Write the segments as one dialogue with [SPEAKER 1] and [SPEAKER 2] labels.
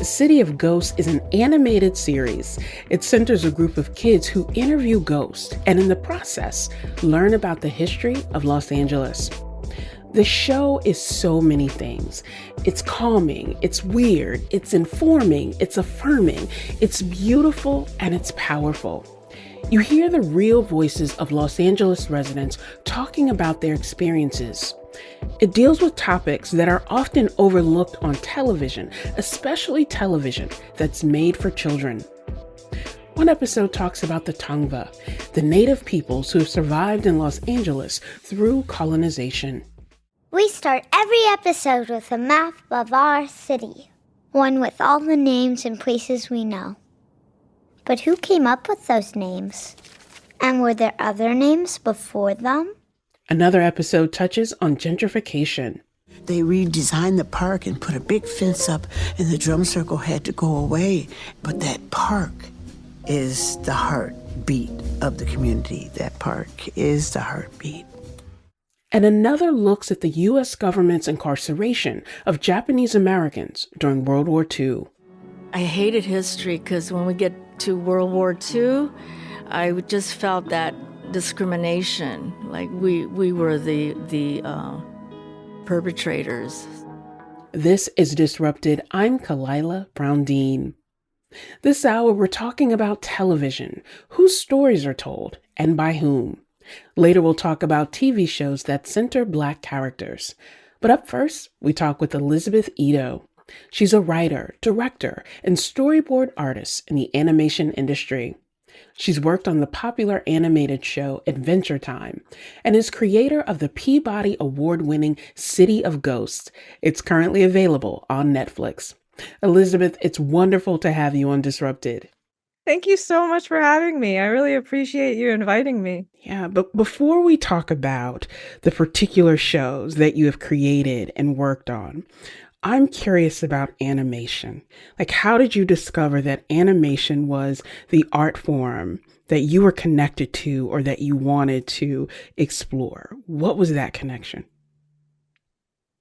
[SPEAKER 1] City of Ghosts is an animated series. It centers a group of kids who interview ghosts and, in the process, learn about the history of Los Angeles. The show is so many things. It's calming, it's weird, it's informing, it's affirming, it's beautiful, and it's powerful. You hear the real voices of Los Angeles residents talking about their experiences. It deals with topics that are often overlooked on television, especially television that's made for children. One episode talks about the Tongva, the native peoples who have survived in Los Angeles through colonization.
[SPEAKER 2] We start every episode with a map of our city, one with all the names and places we know. But who came up with those names? And were there other names before them?
[SPEAKER 1] Another episode touches on gentrification.
[SPEAKER 3] They redesigned the park and put a big fence up, and the drum circle had to go away. But that park is the heartbeat of the community. That park is the heartbeat.
[SPEAKER 1] And another looks at the U.S. government's incarceration of Japanese Americans during World War II.
[SPEAKER 4] I hated history because when we get to World War II, I just felt that discrimination, like we were the perpetrators.
[SPEAKER 1] This is Disrupted. I'm Kalila Brown-Dean. This hour, we're talking about television, whose stories are told, and by whom. Later, we'll talk about TV shows that center Black characters. But up first, we talk with Elizabeth Ito. She's a writer, director, and storyboard artist in the animation industry. She's worked on the popular animated show Adventure Time and is creator of the Peabody Award-winning City of Ghosts. It's currently available on Netflix. Elizabeth, it's wonderful to have you on Disrupted.
[SPEAKER 5] Thank you so much for having me. I really appreciate you inviting me.
[SPEAKER 1] Yeah, but before we talk about the particular shows that you have created and worked on, I'm curious about animation. Like, how did you discover that animation was the art form that you were connected to or that you wanted to explore? What was that connection?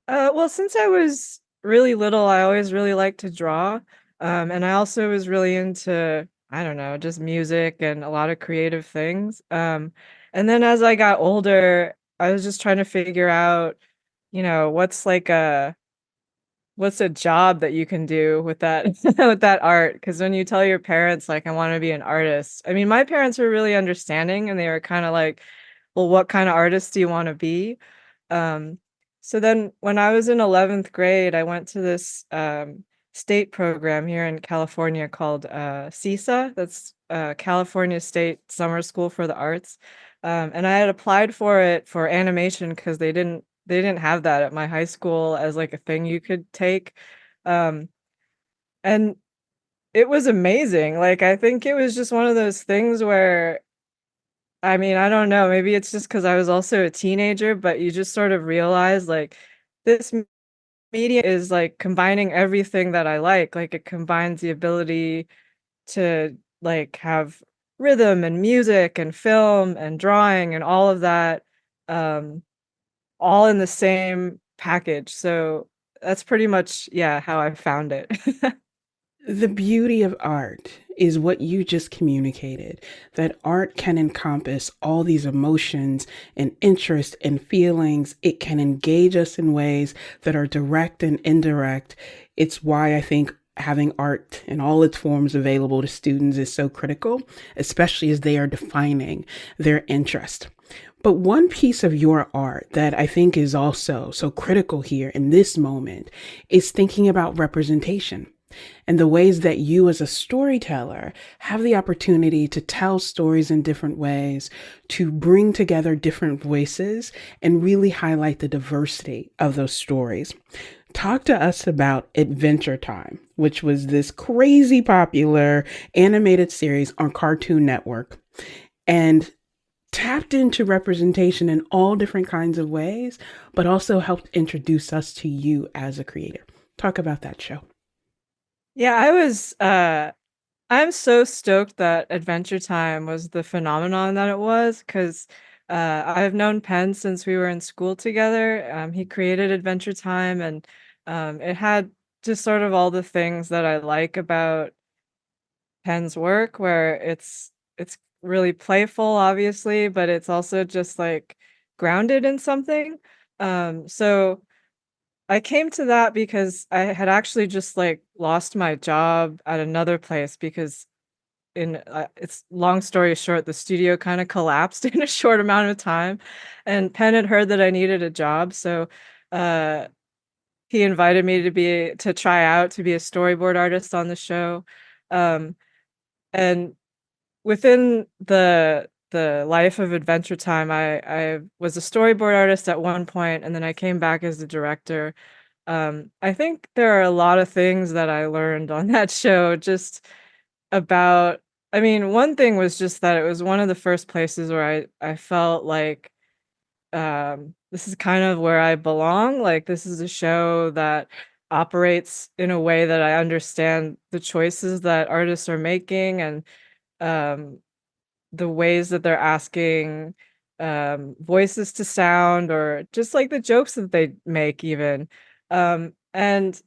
[SPEAKER 5] Well, since I was really little, I always really liked to draw. And I also was really into, I don't know, just music and a lot of creative things. And then as I got older, I was just trying to figure out, what's a job that you can do with that with that art? Because when you tell your parents, like, I want to be an artist, I mean, my parents were really understanding, and they were kind of like, well, what kind of artist do you want to be? So then when I was in 11th grade, I went to this state program here in California called CISA. That's California State Summer School for the Arts. And I had applied for it for animation because they didn't have that at my high school as like a thing you could take. And it was amazing. Like, I think it was just one of those things where, I mean, I don't know, maybe it's just because I was also a teenager, but you just sort of realize, like, this media is like combining everything that I like. Like, it combines the ability to like have rhythm and music and film and drawing and all of that. All in the same package. So that's pretty much, yeah, how I found it.
[SPEAKER 1] The beauty of art is what you just communicated, that art can encompass all these emotions and interests and feelings. It can engage us in ways that are direct and indirect. It's why I think having art in all its forms available to students is so critical, especially as they are defining their interest. But one piece of your art that I think is also so critical here in this moment is thinking about representation and the ways that you as a storyteller have the opportunity to tell stories in different ways, to bring together different voices and really highlight the diversity of those stories. Talk to us about Adventure Time, which was this crazy popular animated series on Cartoon Network and tapped into representation in all different kinds of ways, but also helped introduce us to you as a creator. Talk about that show.
[SPEAKER 5] Yeah, I'm so stoked that Adventure Time was the phenomenon that it was, because I've known Penn since we were in school together. He created Adventure Time, and it had just sort of all the things that I like about Penn's work, where it's really playful, obviously, but it's also just like grounded in something. So I came to that because I had actually just like lost my job at another place because it's long story short, the studio kind of collapsed in a short amount of time, and Penn had heard that I needed a job, so uh, he invited me to try out to be a storyboard artist on the show, um, and within the life of Adventure Time, I was a storyboard artist at one point, and then I came back as the director. I think there are a lot of things that I learned on that show just about I mean, one thing was just that it was one of the first places where I felt like, this is kind of where I belong, like, this is a show that operates in a way that I understand the choices that artists are making and, um, the ways that they're asking, voices to sound or just, like, the jokes that they make even, and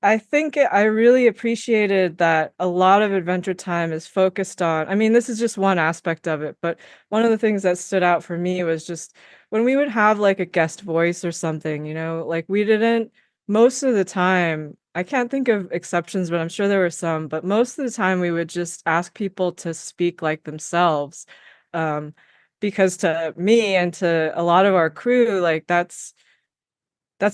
[SPEAKER 5] I think I really appreciated that a lot of Adventure Time is focused on I mean, this is just one aspect of it, but one of the things that stood out for me was just when we would have, like, a guest voice or something, like, we didn't most of the time I can't think of exceptions, but I'm sure there were some, but most of the time, we would just ask people to speak like themselves, um, because to me and to a lot of our crew, like, that's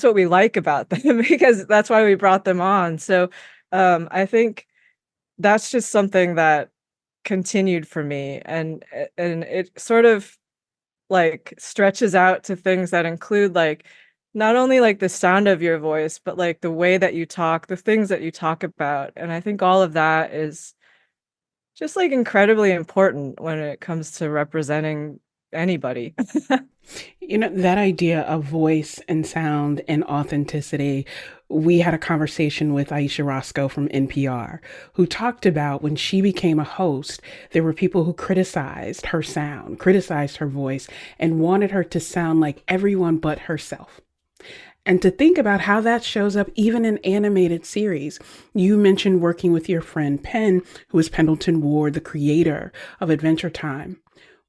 [SPEAKER 5] what we like about them because that's why we brought them on. So, I think that's just something that continued for me and it sort of, like, stretches out to things that include, like, not only, like, the sound of your voice, but, like, the way that you talk, the things that you talk about, and I think all of that is just, like, incredibly important when it comes to representing anybody.
[SPEAKER 1] That idea of voice and sound and authenticity, we had a conversation with Aisha Roscoe from NPR, who talked about when she became a host, there were people who criticized her sound, criticized her voice, and wanted her to sound like everyone but herself. And to think about how that shows up even in animated series. You mentioned working with your friend Penn, who is Pendleton Ward, the creator of Adventure Time.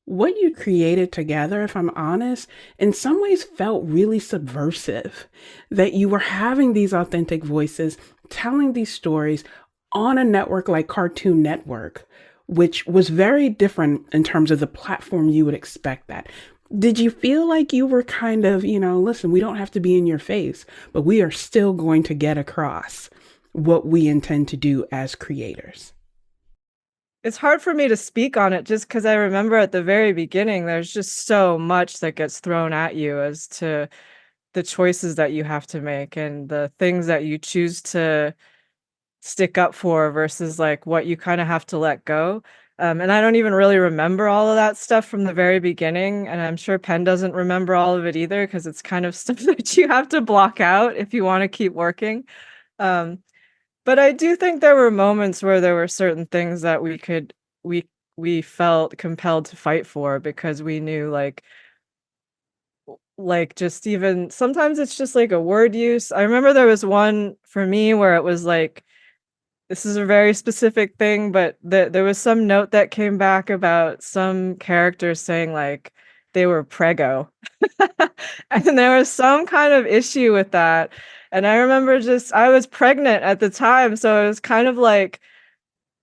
[SPEAKER 1] What you created together, if I'm honest, in some ways felt really subversive. That you were having these authentic voices, telling these stories on a network like Cartoon Network, which was very different in terms of the platform you would expect that. Did you feel like you were kind of, listen, we don't have to be in your face, but we are still going to get across what we intend to do as creators?
[SPEAKER 5] It's hard for me to speak on it just because I remember at the very beginning, there's just so much that gets thrown at you as to the choices that you have to make and the things that you choose to stick up for versus, like, what you kinda have to let go. And I don't even really remember all of that stuff from the very beginning, and I'm sure Penn doesn't remember all of it either because it's kind of stuff that you have to block out if you wanna keep working. Um, but I do think there were moments where there were certain things that we we felt compelled to fight for because we knew, just even sometimes it's just, like, a word use. I remember there was one for me where it was, like, this is a very specific thing, but there was some note that came back about some characters saying, like, they were preggo. And there was some kind of issue with that, and I remember just I was pregnant at the time, so it was kind of like,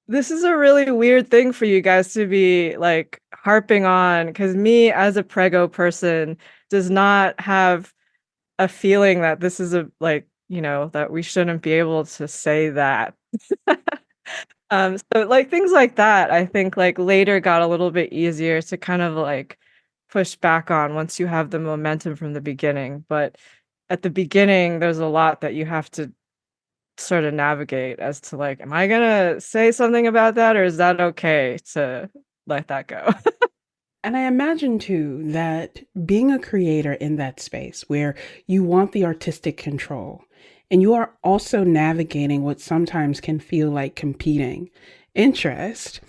[SPEAKER 5] "This is a really weird thing for you guys to be, like, harping on, because me as a preggo person does not have a feeling that this is a that we shouldn't be able to say that." So, like, things like that, I think, like, later got a little bit easier to kind of, like, push back on once you have the momentum from the beginning, but at the beginning, there's a lot that you have to sorta navigate as to, like, "Am I gonna say something about that, or is that okay to let that go?"
[SPEAKER 1] And I imagine too that being a creator in that space where you want the artistic control and you are also navigating what sometimes can feel like competing interest,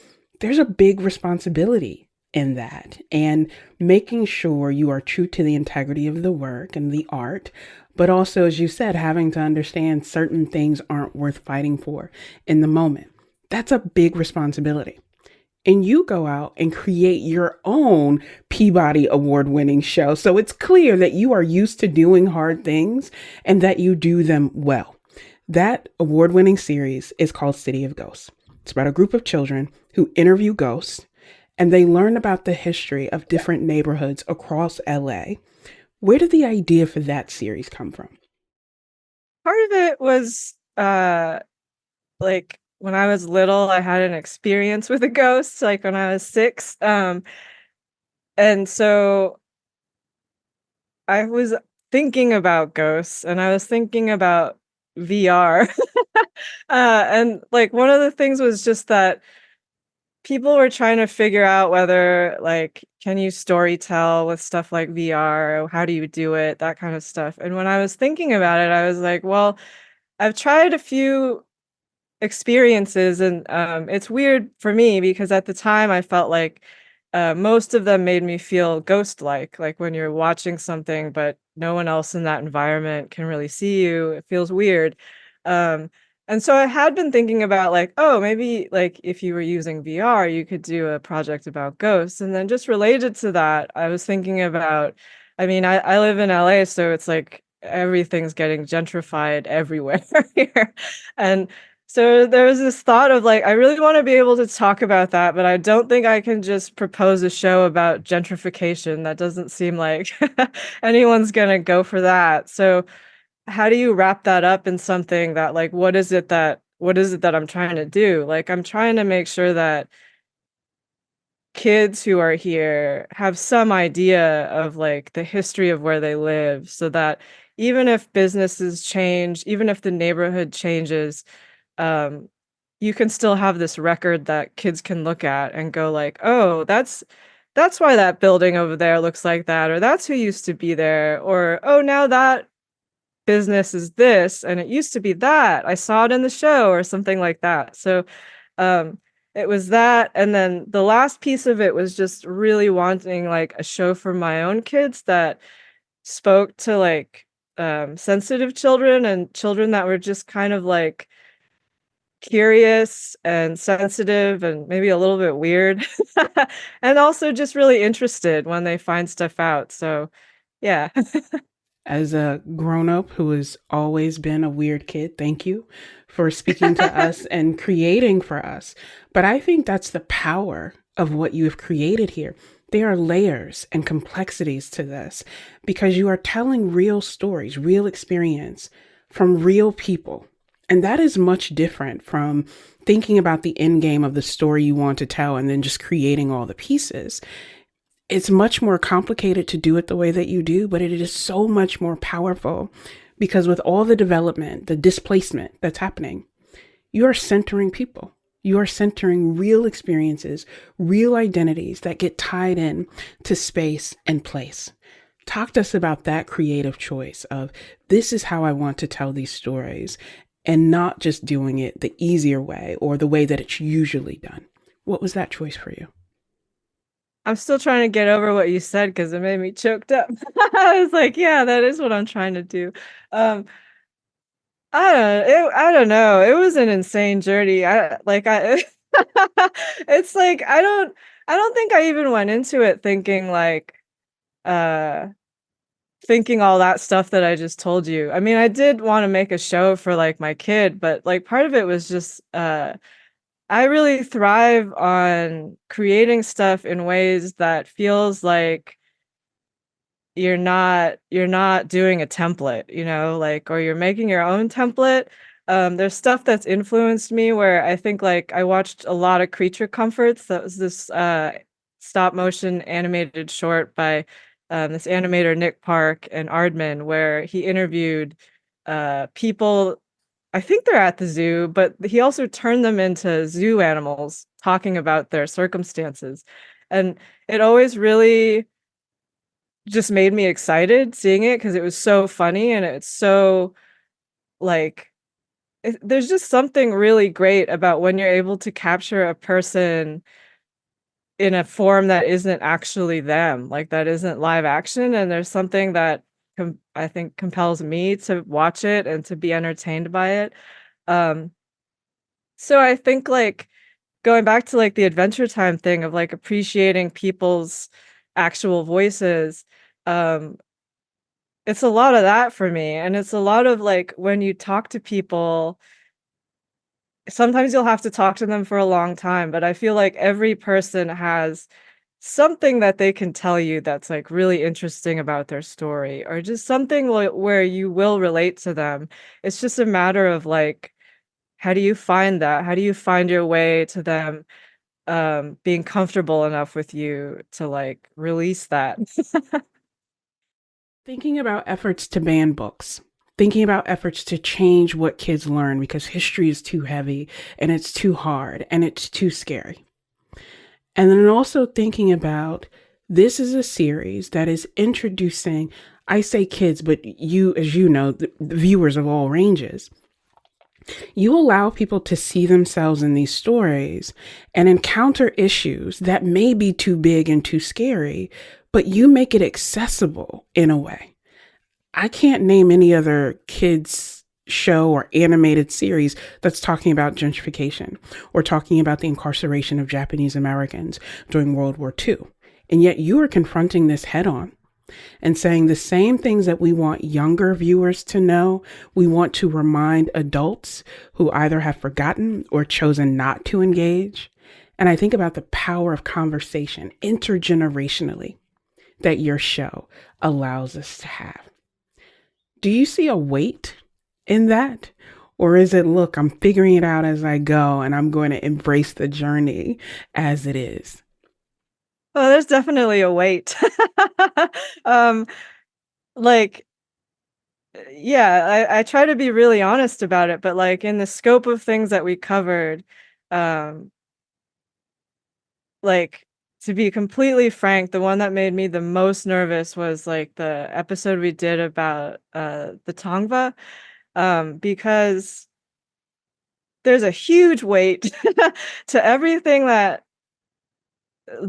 [SPEAKER 1] there's a big responsibility in that and making sure you are true to the integrity of the work and the art, but also, as you said, having to understand certain things aren't worth fighting for in the moment. That's a big responsibility. And you go out and create your own Peabody Award winning show. So it's clear that you are used to doing hard things and that you do them well. That award winning series is called City of Ghosts. It's about a group of children who interview ghosts and they learn about the history of different neighborhoods across LA. Where did the idea for that series come from?
[SPEAKER 5] Part of it was like when I was little, I had an experience with a ghost, like when I was 6. And so I was thinking about ghosts and I was thinking about VR. And like one of the things was just that people were trying to figure out whether like can you story tell with stuff like VR? How do you do it? That kind of stuff. And when I was thinking about it, I was like, well, I've tried a few experiences and it's weird for me because at the time I felt like most of them made me feel ghost like when you're watching something but no one else in that environment can really see you, it feels weird. um, and so I had been thinking about like, oh, maybe like if you were using VR you could do a project about ghosts. And then just related to that, I was thinking about, I mean, I live in LA, so it's like everything's getting gentrified everywhere here. And so there was this thought of like, I really want to be able to talk about that, but I don't think I can just propose a show about gentrification. That doesn't seem like anyone's going to go for that. So how do you wrap that up in something that like, what is it that I'm trying to do? Like, I'm trying to make sure that kids who are here have some idea of like the history of where they live so that even if businesses change, even if the neighborhood changes, um, you can still have this record that kids can look at and go like, "Oh, that's why that building over there looks like that," or "That's who used to be there," or "Oh, now that business is this and it used to be that. I saw it in the show," or something like that. So, um, it was that, and then the last piece of it was just really wanting, like, a show for my own kids that spoke to, like, sensitive children and children that were just kind of, like, curious and sensitive and maybe a little bit weird, and also just really interested when they find stuff out, so yeah.
[SPEAKER 1] As a grown up who has always been a weird kid, thank you for speaking to us and creating for us. But I think that's the power of what you have created here. There are layers and complexities to this because you are telling real stories, real experience from real people. And that is much different from thinking about the end game of the story you want to tell and then just creating all the pieces. It's much more complicated to do it the way that you do, but it is so much more powerful because with all the development, the displacement that's happening, you are centering people. You are centering real experiences, real identities that get tied in to space and place. Talk to us about that creative choice of this is how I want to tell these stories and not just doing it the easier way or the way that it's usually done. What was that choice for you?
[SPEAKER 5] I'm still trying to get over what you said because it made me choked up. I was like, "Yeah, that is what I'm trying to do." Um, I don't know, it was an insane journey, I it's like, I don't think I even went into it thinking, like, uh, thinking all that stuff that I just told you. I mean, I did wanna make a show for, like, my kid, but, like, part of it was just, I really thrive on creating stuff in ways that feels like you're not doing a template, like or you're making your own template. There's stuff that's influenced me where I think like I watched a lot of Creature Comforts. That was this stop motion animated short by this animator Nick Park and Aardman, where he interviewed people. I think they're at the zoo, but he also turned them into zoo animals, talking about their circumstances, and it always really just made me excited seeing it because it was so funny and it's so, like there's just something really great about when you're able to capture a person in a form that isn't actually them, like, that isn't live action, and there's something that I think compels me to watch it and to be entertained by it. Um, so I think like going back to like the Adventure Time thing of like appreciating people's actual voices, um, it's a lot of that for me. And it's a lot of like when you talk to people, sometimes you'll have to talk to them for a long time, but I feel like every person has something that they can tell you that's like really interesting about their story, or just something where you will relate to them. It's just a matter of like, how do you find that? How do you find your way to them being comfortable enough with you to like release that?
[SPEAKER 1] Thinking about efforts to ban books, thinking about efforts to change what kids learn because history is too heavy and it's too hard and it's too scary. And then also thinking about this is a series that is introducing, I say kids, but you, as you know, the viewers of all ranges. You allow people to see themselves in these stories and encounter issues that may be too big and too scary, but you make it accessible in a way. I can't name any other kids show or animated series that's talking about gentrification or talking about the incarceration of Japanese Americans during World War II. And yet you are confronting this head on and saying the same things that we want younger viewers to know, we want to remind adults who either have forgotten or chosen not to engage. And I think about the power of conversation intergenerationally that your show allows us to have. Do you see a weight in that? Or is it, look, I'm figuring it out as I go and I'm going to embrace the journey as it is?
[SPEAKER 5] Oh, there's definitely a weight. um, like, yeah, I try to be really honest about it, but like in the scope of things that we covered, um, like to be completely frank, the one that made me the most nervous was like the episode we did about the Tongva, because there's a huge weight to everything that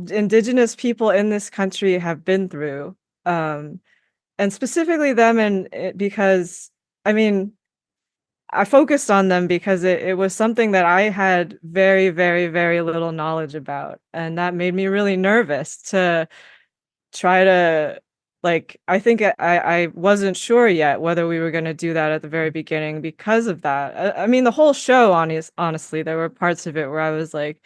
[SPEAKER 5] indigenous people in this country have been through. Um, and specifically them because I mean, I focused on them because it was something that I had very, very, very little knowledge about, and that made me really nervous to try to like I think I wasn't sure yet whether we were gonna do that at the very beginning because of that. I mean, the whole show, honestly, there were parts of it where I was like,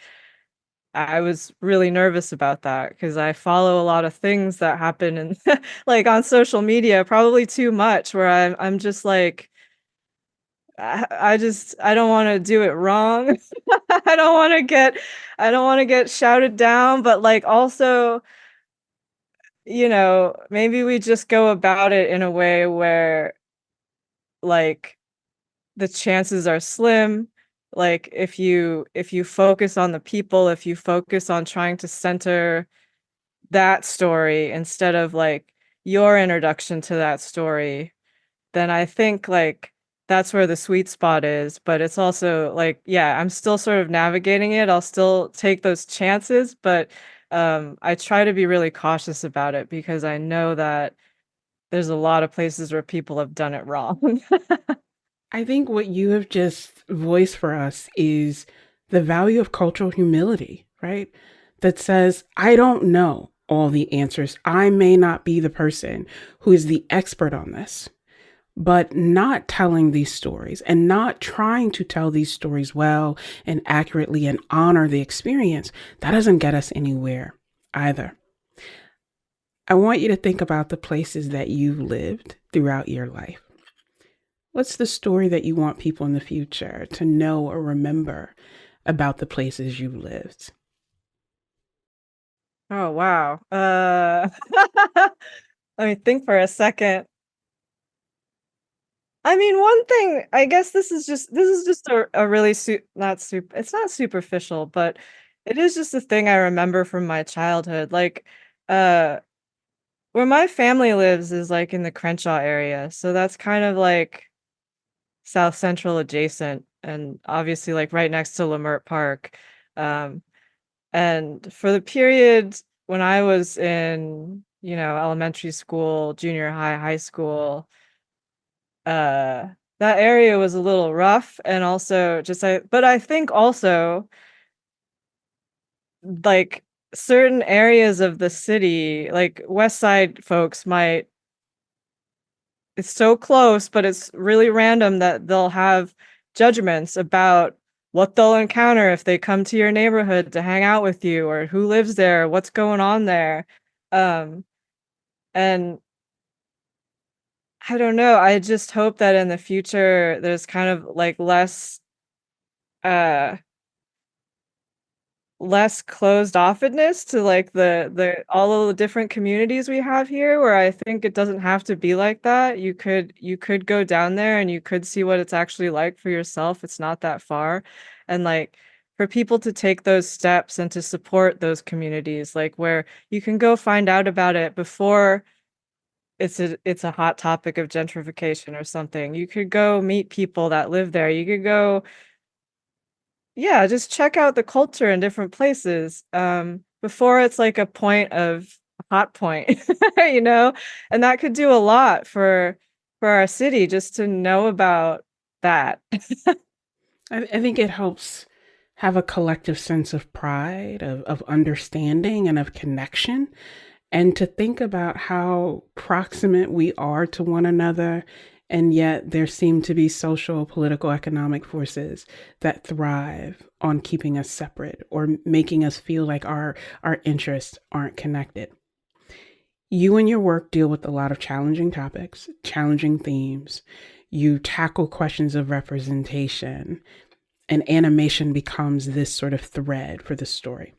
[SPEAKER 5] I was really nervous about that because I follow a lot of things that happen and like on social media, probably too much, where I'm just like, I don't want to do it wrong. I don't want to get I don't want to get shouted down, but like also, maybe we just go about it in a way where like the chances are slim. Like if you focus on the people, if you focus on trying to center that story instead of like your introduction to that story, then I think like that's where the sweet spot is. But it's also like, yeah, I'm still sort of navigating it. I'll still take those chances, but I try to be really cautious about it because I know that there's a lot of places where people have done it wrong.
[SPEAKER 1] I think what you have just voiced for us is the value of cultural humility, right? That says, I don't know all the answers. I may not be the person who is the expert on this, but not telling these stories and not trying to tell these stories well and accurately and honor the experience, that doesn't get us anywhere either. I want you to think about the places that you've lived throughout your life. What's the story that you want people in the future to know or remember about the places you lived?
[SPEAKER 5] Oh, wow. Let me think for a second. I mean, one thing, I guess this is just a really not super it's not superficial, but it is just a thing I remember from my childhood. Like, uh, where my family lives is like in the Crenshaw area, so that's kind of like South Central adjacent and obviously like right next to Leimert Park. Um, and for the period when I was in elementary school, junior high, high school, that area was a little rough, and also but I think also, like, certain areas of the city, like West Side folks might it's so close, but it's really random that they'll have judgments about what they'll encounter if they come to your neighborhood to hang out with you, or who lives there, what's going on there. Um, and I don't know, I just hope that in the future there's kind of like uh less closed offedness to like the all of the different communities we have here, where I think it doesn't have to be like that. You could go down there and you could see what it's actually like for yourself. It's not that far. And like for people to take those steps and to support those communities, like where you can go find out about it before it's a hot topic of gentrification or something. You could go meet people that live there. You could go, yeah, just check out the culture in different places, before it's like a point of a hot point, you know? And that could do a lot for our city just to know about that.
[SPEAKER 1] I think it helps have a collective sense of pride, of understanding, and of connection, and to think about how proximate we are to one another. And yet there seem to be social, political, economic forces that thrive on keeping us separate or making us feel like our interests aren't connected. You and your work deal with a lot of challenging topics, challenging themes. You tackle questions of representation, and animation becomes this sort of thread for the story.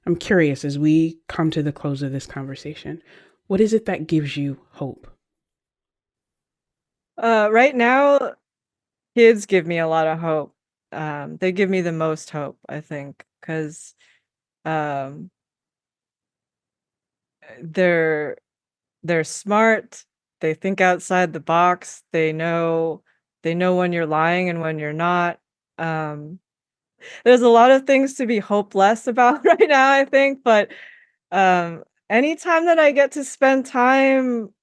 [SPEAKER 1] I'm curious, as we come to the close of this conversation, what is it that gives you hope?
[SPEAKER 5] Right now, kids give me a lot of hope. They give me the most hope, I think, because um, they're they're smart. They think outside the box. They know when you're lying and when you're not. Um, there's a lot of things to be hopeless about right now, I think, but anytime that I get to spend time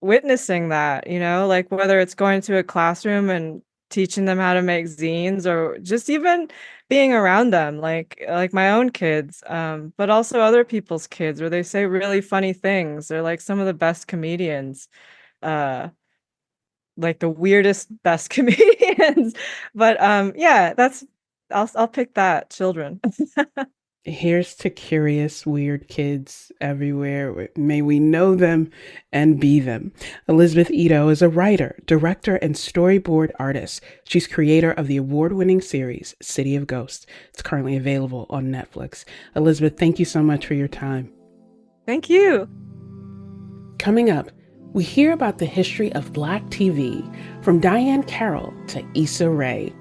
[SPEAKER 5] witnessing that, like whether it's going to a classroom and teaching them how to make zines, or just even being around them, like my own kids, but also other people's kids, where they say really funny things. They're like some of the best comedians, uh, like the weirdest, best comedians. But yeah, I'll pick that, children.
[SPEAKER 1] Here's to curious, weird kids everywhere. May we know them and be them. Elizabeth Ito is a writer, director, and storyboard artist. She's creator of the award-winning series, City of Ghosts. It's currently available on Netflix. Elizabeth, thank you so much for your time.
[SPEAKER 5] Thank you.
[SPEAKER 1] Coming up, we hear about the history of Black TV, from Diahann Carroll to Issa Rae.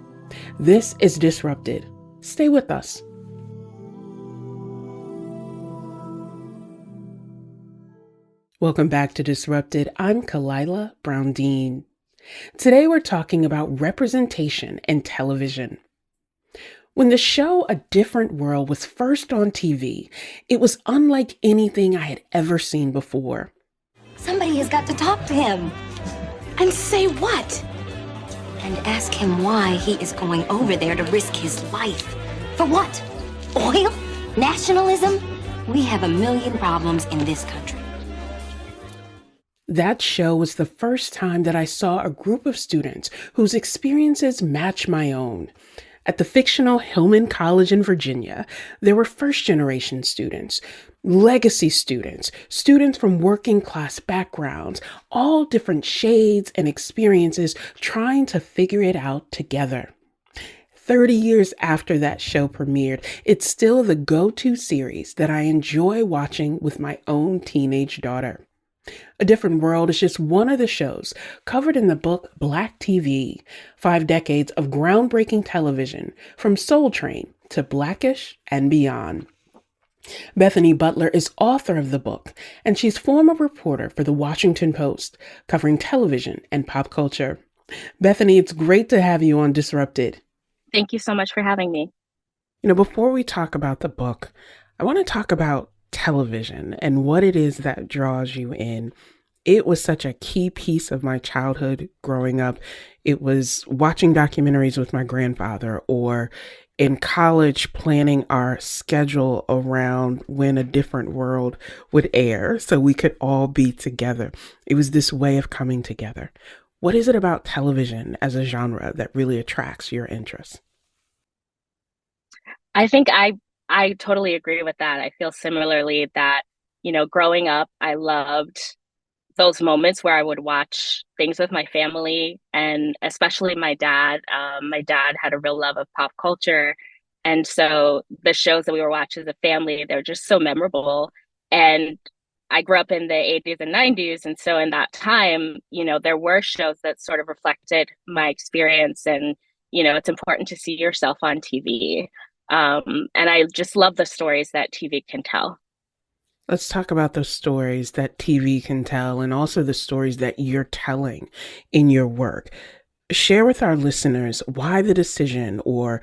[SPEAKER 1] This is Disrupted. Stay with us. Welcome back to Disrupted. I'm Kalila Brown-Dean. Today we're talking about representation in television. When the show A Different World was first on TV, it was unlike anything I had ever seen before.
[SPEAKER 6] Somebody has got to talk to him.
[SPEAKER 7] And say what?
[SPEAKER 6] And ask him why he is going over there to risk his life.
[SPEAKER 7] For what?
[SPEAKER 6] Oil? Nationalism? We have a million problems in this country.
[SPEAKER 1] That show was the first time that I saw a group of students whose experiences match my own. At the fictional Hillman College in Virginia, there were first-generation students, legacy students, students from working class backgrounds, all different shades and experiences trying to figure it out together. 30 years after that show premiered, it's still the go-to series that I enjoy watching with my own teenage daughter. A Different World is just one of the shows covered in the book Black TV, 5 decades of groundbreaking television, from Soul Train to Blackish and beyond. Bethany Butler is author of the book, and she's former reporter for the Washington Post, covering television and pop culture. Bethany, it's great to have you on Disrupted.
[SPEAKER 8] Thank you so much for having me.
[SPEAKER 1] Before we talk about the book, I want to talk about television and what it is that draws you in. It was such a key piece of my childhood growing up. It was watching documentaries with my grandfather, or in college planning our schedule around when A Different World would air so we could all be together. It was this way of coming together. What is it about television as a genre that really attracts your interest?
[SPEAKER 8] I think I totally agree with that. I feel similarly that, growing up, I loved those moments where I would watch things with my family and especially my dad. My dad had a real love of pop culture. And so the shows that we were watching as a family, they're just so memorable. And I grew up in the 80s and 90s. And so in that time, there were shows that sort of reflected my experience. And, it's important to see yourself on TV. And I just love the stories that TV can tell.
[SPEAKER 1] Let's talk about those stories that TV can tell and also the stories that you're telling in your work. Share with our listeners why the decision or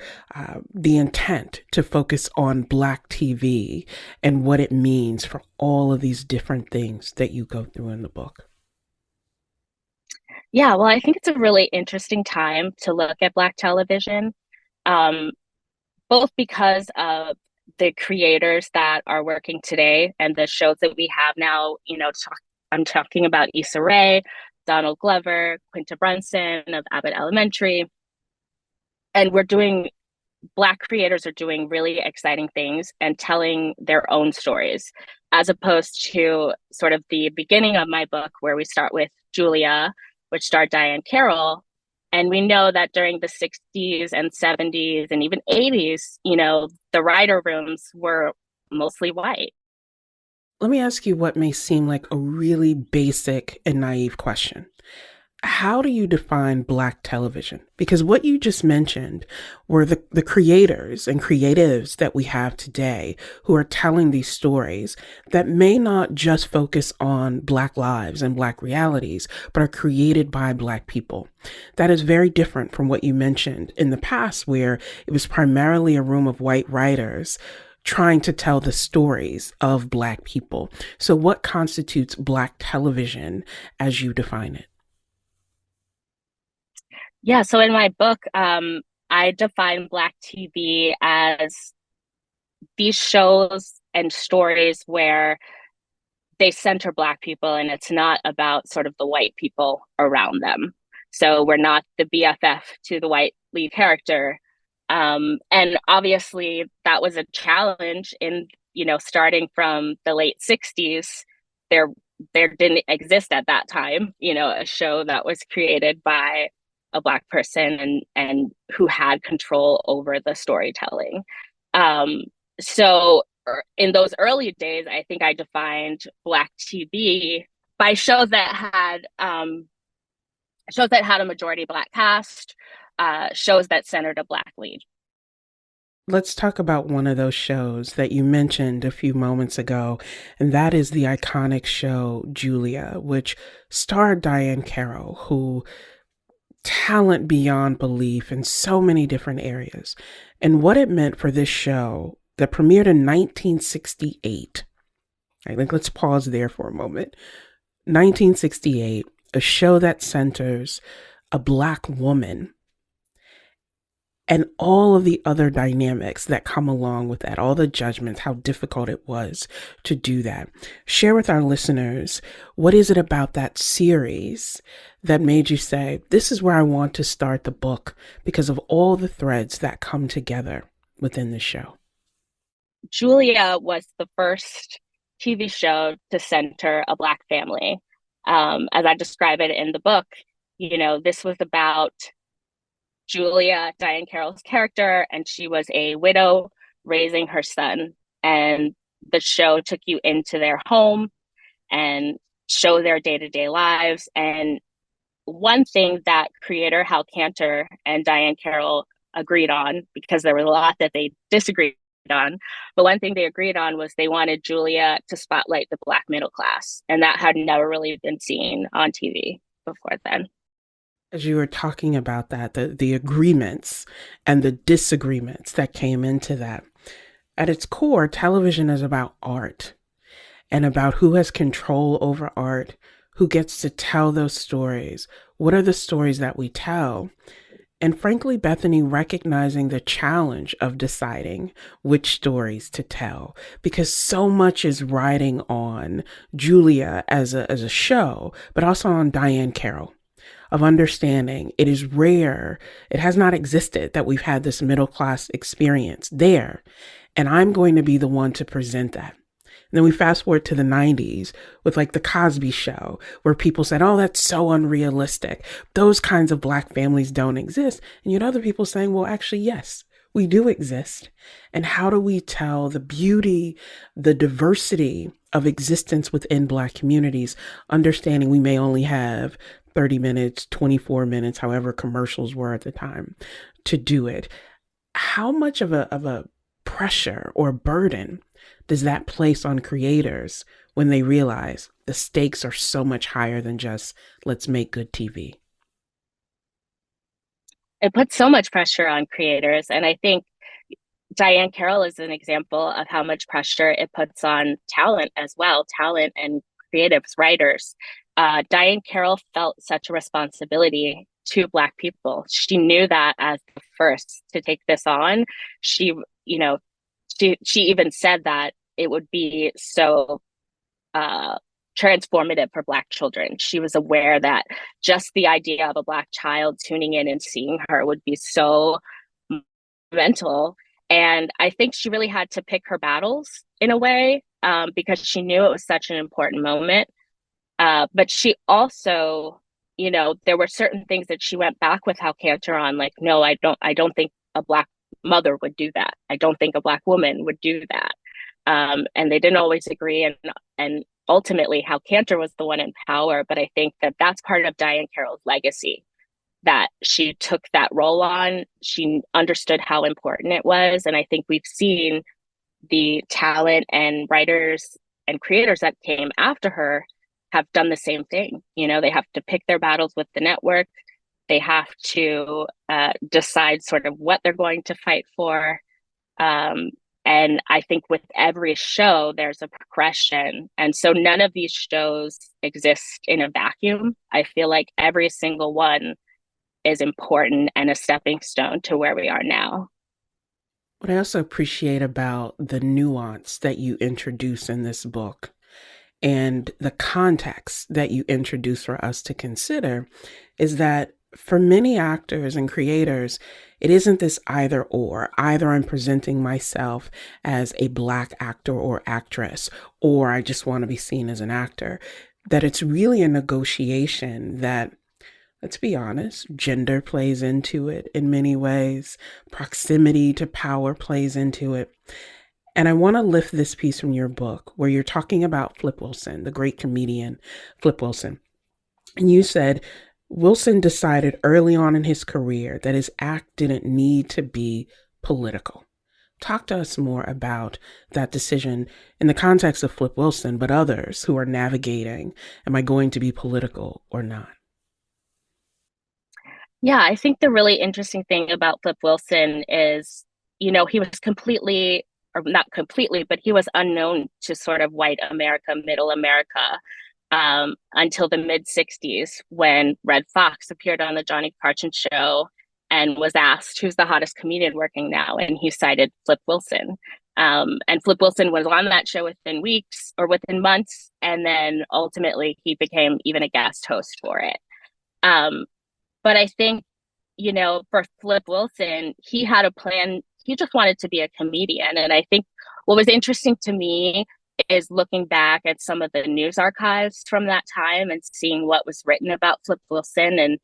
[SPEAKER 1] the intent to focus on Black TV and what it means for all of these different things that you go through in the book.
[SPEAKER 8] Yeah, well, I think it's a really interesting time to look at Black television, um, both because of the creators that are working today and the shows that we have now. I'm talking about Issa Rae, Donald Glover, Quinta Brunson of Abbott Elementary. And Black creators are doing really exciting things and telling their own stories, as opposed to sort of the beginning of my book, where we start with Julia, which starred Diahann Carroll. And we know that during the 60s and 70s and even 80s, the writer rooms were mostly white.
[SPEAKER 1] Let me ask you what may seem like a really basic and naive question. How do you define Black television? Because what you just mentioned were the creators and creatives that we have today who are telling these stories that may not just focus on Black lives and Black realities, but are created by Black people. That is very different from what you mentioned in the past, where it was primarily a room of white writers trying to tell the stories of Black people. So what constitutes Black television as you define it?
[SPEAKER 8] Yeah, so in my book, I define Black TV as these shows and stories where they center Black people and it's not about sort of the white people around them. So we're not the BFF to the white lead character. And obviously that was a challenge in, starting from the late 60s. There didn't exist at that time, a show that was created by a Black person and who had control over the storytelling. So in those early days, I think I defined Black TV by shows that had a majority Black cast, shows that centered a Black lead.
[SPEAKER 1] Let's talk about one of those shows that you mentioned a few moments ago, and that is the iconic show Julia, which starred Diahann Carroll, who talent beyond belief in so many different areas. And what it meant for this show that premiered in 1968. I think let's pause there for a moment. 1968, a show that centers a Black woman and all of the other dynamics that come along with that, all the judgments, how difficult it was to do that. Share with our listeners, what is it about that series that made you say, this is where I want to start the book because of all the threads that come together within the show?
[SPEAKER 8] Julia was the first TV show to center a Black family. As I describe it in the book, this was about Julia, Diahann Carroll's character, and she was a widow raising her son. And the show took you into their home and show their day-to-day lives. And one thing that creator Hal Kanter and Diahann Carroll agreed on, because there was a lot that they disagreed on, but one thing they agreed on was they wanted Julia to spotlight the Black middle class. And that had never really been seen on TV before then.
[SPEAKER 1] As you were talking about that, the agreements and the disagreements that came into that, at its core, television is about art. and about who has control over art, who gets to tell those stories, what are the stories that we tell, and frankly, Bethany recognizing the challenge of deciding which stories to tell, because so much is riding on Julia as a show, but also on Diahann Carroll, of understanding it is rare, it has not existed that we've had this middle class experience there, and I'm going to be the one to present that. And then we fast forward to the 90s with like the Cosby Show, where people said, oh, that's so unrealistic. Those kinds of Black families don't exist. And you had other people saying, well, actually, yes, we do exist. And how do we tell the beauty, the diversity of existence within Black communities, understanding we may only have 30 minutes, 24 minutes, however commercials were at the time, to do it? How much of a pressure or burden does that place on creators when they realize the stakes are so much higher than just let's make good TV?
[SPEAKER 8] It puts so much pressure on creators. And I think Diahann Carroll is an example of how much pressure it puts on talent as well, talent and creatives, writers. Diahann Carroll felt such a responsibility to Black people. She knew that as the first to take this on. She even said that it would be so transformative for Black children. She was aware that just the idea of a Black child tuning in and seeing her would be so mental. And I think she really had to pick her battles in a way, because she knew it was such an important moment. But she also, there were certain things that she went back with Hal Kanter on, like, no, I don't think a Black mother would do that. I don't think a Black woman would do that. And they didn't always agree. And ultimately, Hal Kanter was the one in power. But I think that that's part of Diahann Carroll's legacy, that she took that role on. She understood how important it was. And I think we've seen the talent and writers and creators that came after her have done the same thing. They have to pick their battles with the network. They have to decide sort of what they're going to fight for. And I think with every show, there's a progression. And so none of these shows exist in a vacuum. I feel like every single one is important and a stepping stone to where we are now.
[SPEAKER 1] What I also appreciate about the nuance that you introduce in this book and the context that you introduce for us to consider is that for many actors and creators, it isn't this either or. Either I'm presenting myself as a Black actor or actress, or I just want to be seen as an actor. That it's really a negotiation that, let's be honest, gender plays into it in many ways. Proximity to power plays into it. And I want to lift this piece from your book where you're talking about Flip Wilson, the great comedian Flip Wilson. And you said, Wilson decided early on in his career that his act didn't need to be political. Talk to us more about that decision in the context of Flip Wilson, but others who are navigating, am I going to be political or not?
[SPEAKER 8] Yeah, I think the really interesting thing about Flip Wilson is, he was completely, or not completely, but he was unknown to sort of white America, middle America, until the mid 60s when Red Fox appeared on the Johnny Carson show and was asked, who's the hottest comedian working now? And he cited Flip Wilson. And Flip Wilson was on that show within weeks or within months. And then ultimately he became even a guest host for it. But I think, for Flip Wilson, he had a plan. He just wanted to be a comedian. And I think what was interesting to me is looking back at some of the news archives from that time and seeing what was written about Flip Wilson. And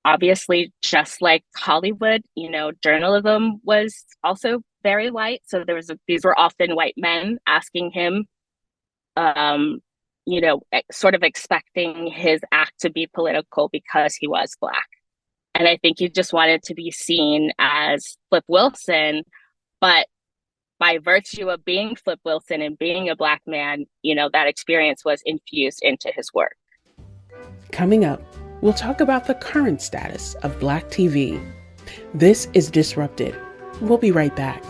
[SPEAKER 8] obviously, just like Hollywood, journalism was also very white. So these were often white men asking him, sort of expecting his act to be political because he was Black. And I think he just wanted to be seen as Flip Wilson, but by virtue of being Flip Wilson and being a Black man, that experience was infused into his work.
[SPEAKER 1] Coming up, we'll talk about the current status of Black TV. This is Disrupted. We'll be right back.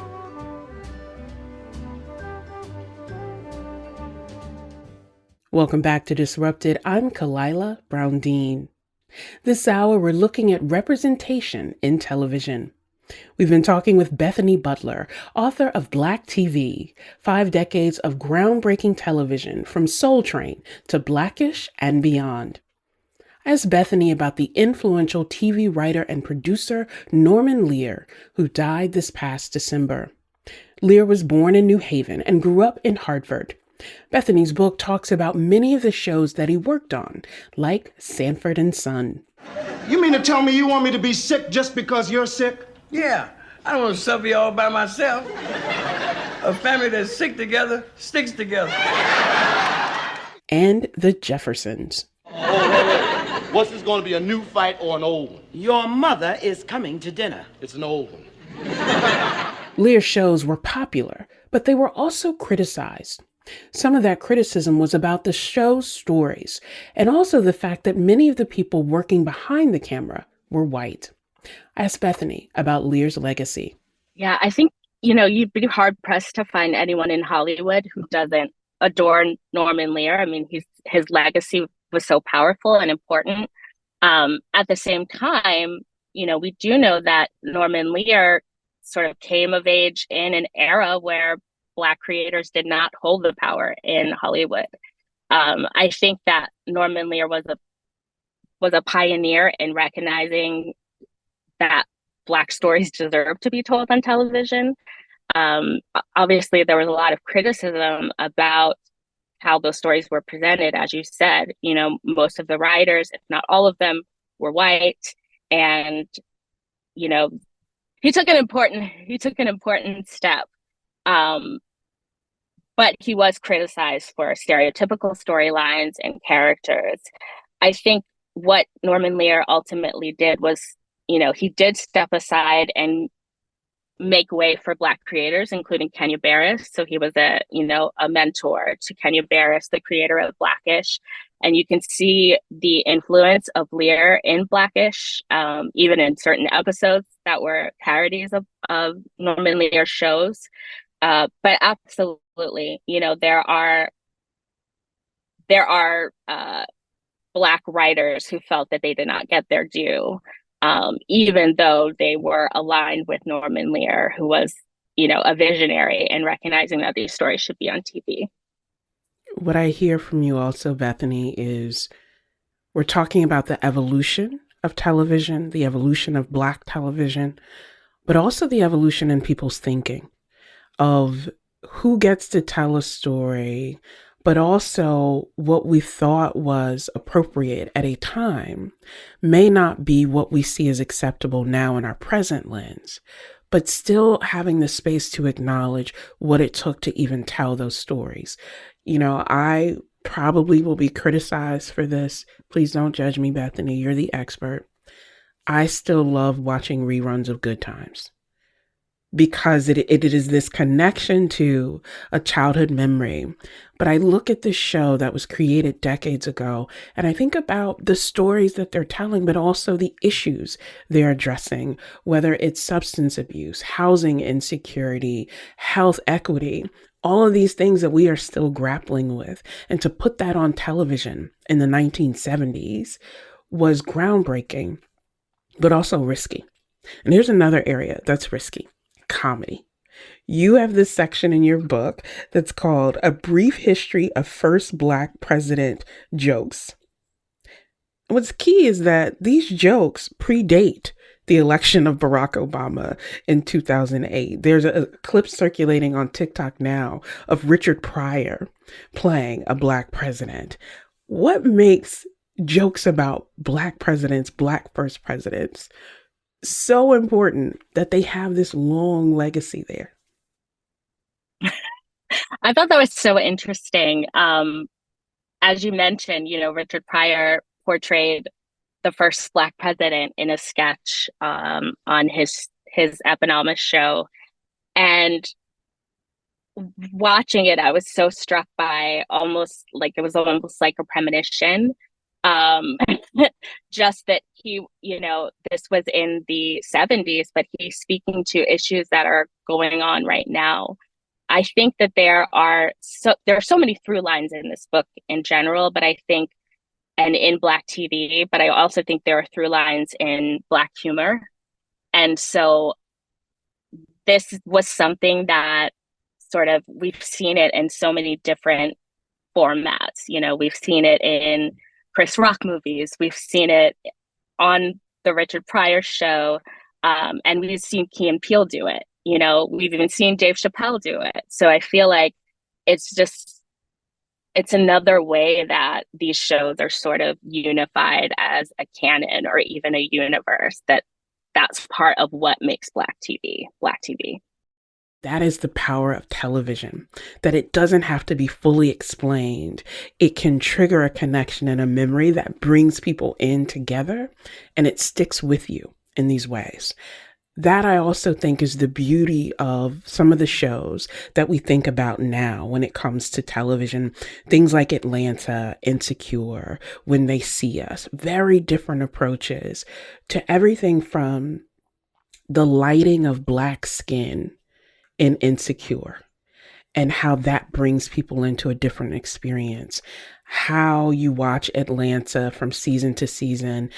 [SPEAKER 1] Welcome back to Disrupted. I'm Kalila Brown Dean. This hour, we're looking at representation in television. We've been talking with Bethany Butler, author of Black TV, 5 decades of groundbreaking television from Soul Train to Blackish and beyond. I asked Bethany about the influential TV writer and producer Norman Lear, who died this past December. Lear was born in New Haven and grew up in Hartford. Bethany's book talks about many of the shows that he worked on, like Sanford and Son.
[SPEAKER 9] You mean to tell me you want me to be sick just because you're sick?
[SPEAKER 10] Yeah, I don't want to suffer all by myself. A family that's sick together sticks together.
[SPEAKER 1] And The Jeffersons.
[SPEAKER 9] Oh, what's this going to be, a new fight or an old one?
[SPEAKER 10] Your mother is coming to dinner.
[SPEAKER 9] It's an old one.
[SPEAKER 1] Lear's shows were popular, but they were also criticized. Some of that criticism was about the show's stories, and also the fact that many of the people working behind the camera were white. I asked Bethany about Lear's legacy.
[SPEAKER 8] Yeah, I think, you'd be hard-pressed to find anyone in Hollywood who doesn't adore Norman Lear. I mean, his legacy was so powerful and important. At the same time, we do know that Norman Lear sort of came of age in an era where Black creators did not hold the power in Hollywood. I think that Norman Lear was a pioneer in recognizing that Black stories deserve to be told on television. Obviously, there was a lot of criticism about how those stories were presented. As you said, most of the writers, if not all of them, were white, and he took an important step. But he was criticized for stereotypical storylines and characters. I think what Norman Lear ultimately did was, he did step aside and make way for Black creators, including Kenya Barris. So he was a mentor to Kenya Barris, the creator of Blackish. And you can see the influence of Lear in Blackish, even in certain episodes that were parodies of Norman Lear shows. But absolutely, there are Black writers who felt that they did not get their due, even though they were aligned with Norman Lear, who was, a visionary in recognizing that these stories should be on TV.
[SPEAKER 1] What I hear from you also, Bethany, is we're talking about the evolution of television, the evolution of Black television, but also the evolution in people's thinking of who gets to tell a story, but also what we thought was appropriate at a time may not be what we see as acceptable now in our present lens, but still having the space to acknowledge what it took to even tell those stories. I probably will be criticized for this. Please don't judge me, Bethany. You're the expert. I still love watching reruns of Good Times, because it is this connection to a childhood memory. But I look at this show that was created decades ago, and I think about the stories that they're telling, but also the issues they're addressing, whether it's substance abuse, housing insecurity, health equity, all of these things that we are still grappling with. And to put that on television in the 1970s was groundbreaking, but also risky. And here's another area that's risky. Comedy. You have this section in your book that's called A Brief History of First Black President Jokes. What's key is that these jokes predate the election of Barack Obama in 2008. There's a clip circulating on TikTok now of Richard Pryor playing a Black president. What makes jokes about Black presidents, Black first presidents, so important that they have this long legacy there?
[SPEAKER 8] I thought that was so interesting. As you mentioned, Richard Pryor portrayed the first Black president in a sketch on his eponymous show. And watching it, I was so struck by it was almost like a premonition. Just that he, this was in the 70s, but he's speaking to issues that are going on right now. I think that there are so many through lines in this book in general, but I think, and in Black TV, but I also think there are through lines in Black humor. And so this was something that sort of, we've seen it in so many different formats. You know, we've seen it in Chris Rock movies, we've seen it on the Richard Pryor show, and we've seen Key and Peele do it. You know, we've even seen Dave Chappelle do it. So I feel like it's another way that these shows are sort of unified as a canon or even a universe, that's part of what makes Black TV.
[SPEAKER 1] That is the power of television, that it doesn't have to be fully explained. It can trigger a connection and a memory that brings people in together, and it sticks with you in these ways. That I also think is the beauty of some of the shows that we think about now when it comes to television. Things like Atlanta, Insecure, When They See Us, very different approaches to everything from the lighting of Black skin in Insecure and how that brings people into a different experience. How you watch Atlanta from season to season,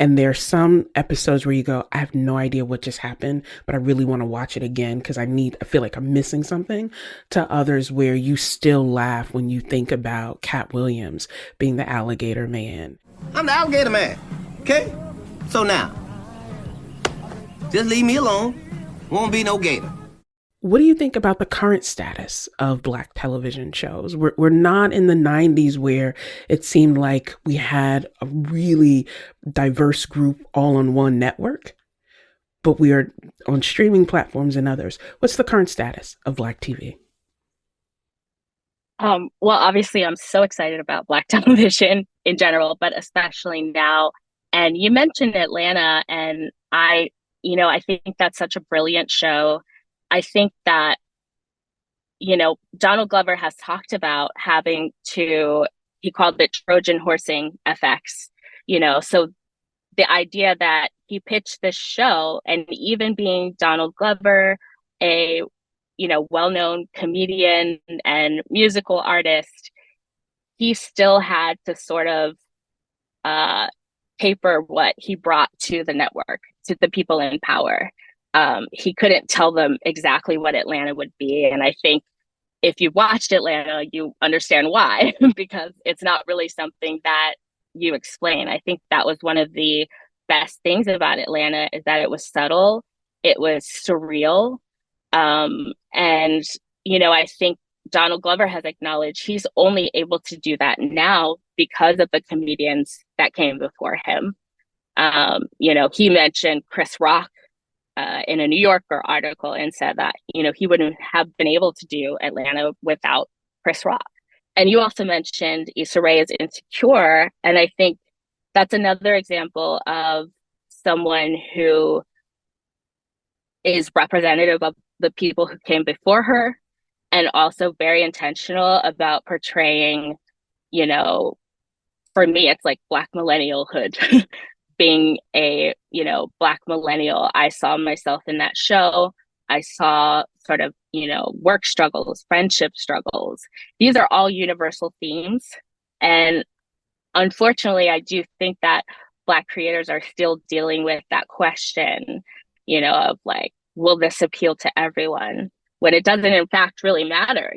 [SPEAKER 1] and there's some episodes where you go, I have no idea what just happened, but I really want to watch it again because I feel like I'm missing something. To others where you still laugh when you think about Cat Williams being the alligator man.
[SPEAKER 11] I'm the alligator man, okay? So now, just leave me alone. Won't be no gator.
[SPEAKER 1] What do you think about the current status of Black television shows? We're not in the 90s where it seemed like we had a really diverse group all on one network, but we are on streaming platforms and others. What's the current status of Black TV?
[SPEAKER 8] Well, obviously, I'm so excited about Black television in general, but especially now. And you mentioned Atlanta, and I think that's such a brilliant show. I think that, Donald Glover has talked about having to, he called it Trojan horsing effects, so the idea that he pitched this show, and even being Donald Glover, a, well-known comedian and musical artist, he still had to sort of paper what he brought to the network, to the people in power. He couldn't tell them exactly what Atlanta would be. And I think if you watched Atlanta, you understand why, because it's not really something that you explain. I think that was one of the best things about Atlanta, is that it was subtle, it was surreal. And, I think Donald Glover has acknowledged he's only able to do that now because of the comedians that came before him. He mentioned Chris Rock in a New Yorker article and said that, he wouldn't have been able to do Atlanta without Chris Rock. And you also mentioned Issa Rae is Insecure. And I think that's another example of someone who is representative of the people who came before her, and also very intentional about portraying, for me, it's like Black millennialhood. Being a, Black millennial, I saw myself in that show. I saw sort of, work struggles, friendship struggles. These are all universal themes. And unfortunately, I do think that Black creators are still dealing with that question, of like, will this appeal to everyone? When it doesn't, in fact, really matter.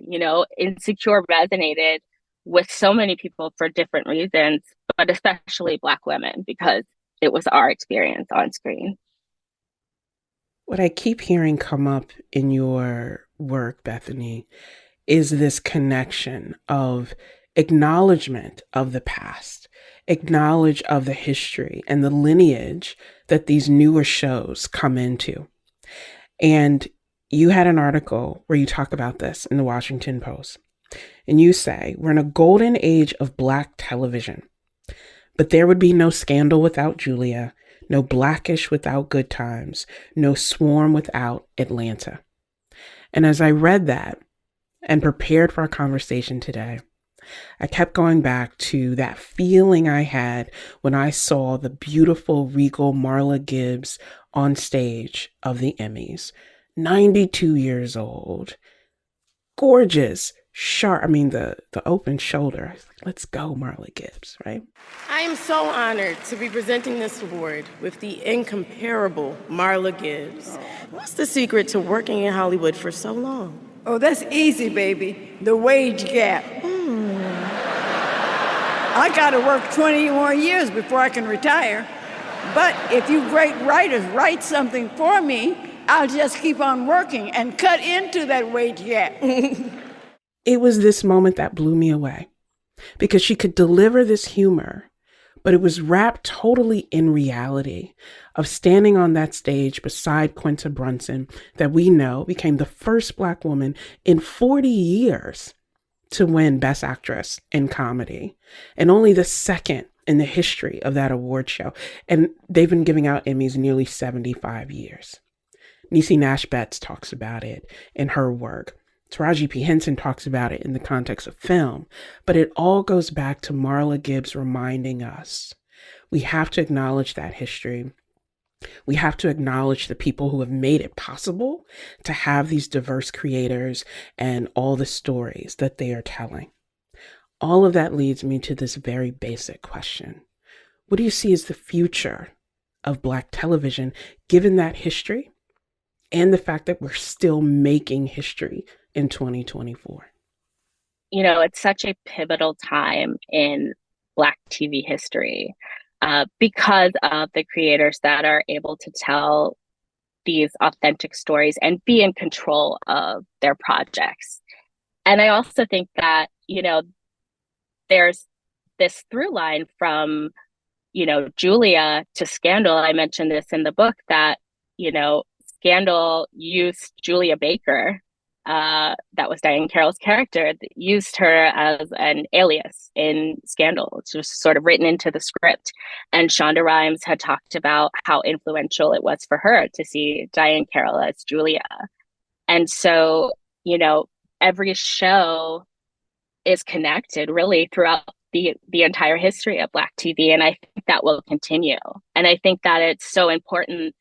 [SPEAKER 8] Insecure resonated with so many people for different reasons, but especially Black women, because it was our experience on screen.
[SPEAKER 1] What I keep hearing come up in your work, Bethany, is this connection of acknowledgement of the past, acknowledge of the history and the lineage that these newer shows come into. And you had an article where you talk about this in the Washington Post. And you say, we're in a golden age of Black television. But there would be no Scandal without Julia, no Blackish without Good Times, no Swarm without Atlanta. And as I read that and prepared for our conversation today, I kept going back to that feeling I had when I saw the beautiful, regal Marla Gibbs on stage of the Emmys, 92 years old, gorgeous, sharp. I mean, the open shoulder. I was like, let's go, Marla Gibbs, right?
[SPEAKER 12] I am so honored to be presenting this award with the incomparable Marla Gibbs. What's the secret to working in Hollywood for so long?
[SPEAKER 13] Oh, that's easy, baby. The wage gap. I gotta work 20 more years before I can retire. But if you great writers write something for me, I'll just keep on working and cut into that wage gap.
[SPEAKER 1] It was this moment that blew me away because she could deliver this humor, but it was wrapped totally in reality of standing on that stage beside Quinta Brunson that we know became the first Black woman in 40 years to win Best Actress in Comedy, and only the second in the history of that award show. And they've been giving out Emmys nearly 75 years. Niecy Nash Betts talks about it in her work. Taraji P. Henson talks about it in the context of film. But it all goes back to Marla Gibbs reminding us we have to acknowledge that history. We have to acknowledge the people who have made it possible to have these diverse creators and all the stories that they are telling. All of that leads me to this very basic question. What do you see as the future of Black television, given that history and the fact that we're still making history in 2024?
[SPEAKER 8] You know, it's such a pivotal time in Black TV history because of the creators that are able to tell these authentic stories and be in control of their projects. And I also think that, you know, there's this through line from, you know, Julia to Scandal. I mentioned this in the book that, you know, Scandal used Julia Baker, that was Diahann Carroll's character, used her as an alias in Scandal. It's just sort of written into the script. And Shonda Rhimes had talked about how influential it was for her to see Diahann Carroll as Julia. And so, you know, every show is connected really throughout the entire history of Black TV. And I think that will continue. And I think that it's so important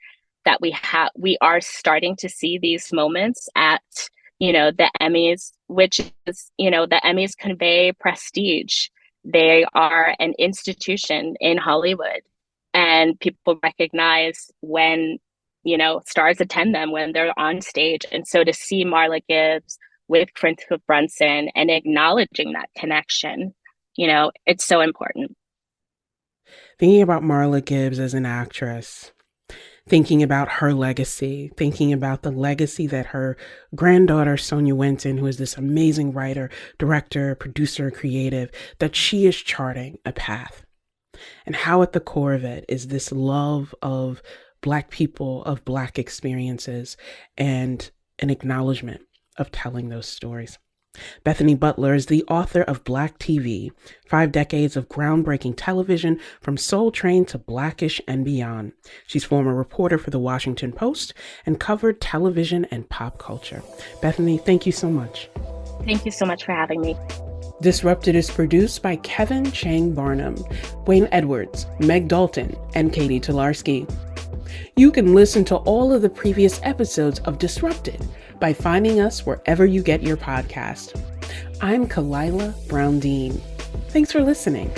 [SPEAKER 8] that we are starting to see these moments at, you know, the Emmys, which is, you know, the Emmys convey prestige. They are an institution in Hollywood, and people recognize when, you know, stars attend them when they're on stage. And so to see Marla Gibbs with Quinta Brunson and acknowledging that connection, you know, it's so important.
[SPEAKER 1] Thinking about Marla Gibbs as an actress, thinking about her legacy, thinking about the legacy that her granddaughter, Sonia Winton, who is this amazing writer, director, producer, creative, that she is charting a path. And how at the core of it is this love of Black people, of Black experiences, and an acknowledgement of telling those stories. Bethany Butler is the author of Black TV, 5 decades of groundbreaking television from Soul Train to Blackish and beyond. She's former reporter for The Washington Post and covered television and pop culture. Bethany, thank you so much.
[SPEAKER 8] Thank you so much for having me.
[SPEAKER 1] Disrupted is produced by Kevin Chang Barnum, Wayne Edwards, Meg Dalton, and Katie Tolarski. You can listen to all of the previous episodes of Disrupted by finding us wherever you get your podcast. I'm Kalila Brown-Dean. Thanks for listening.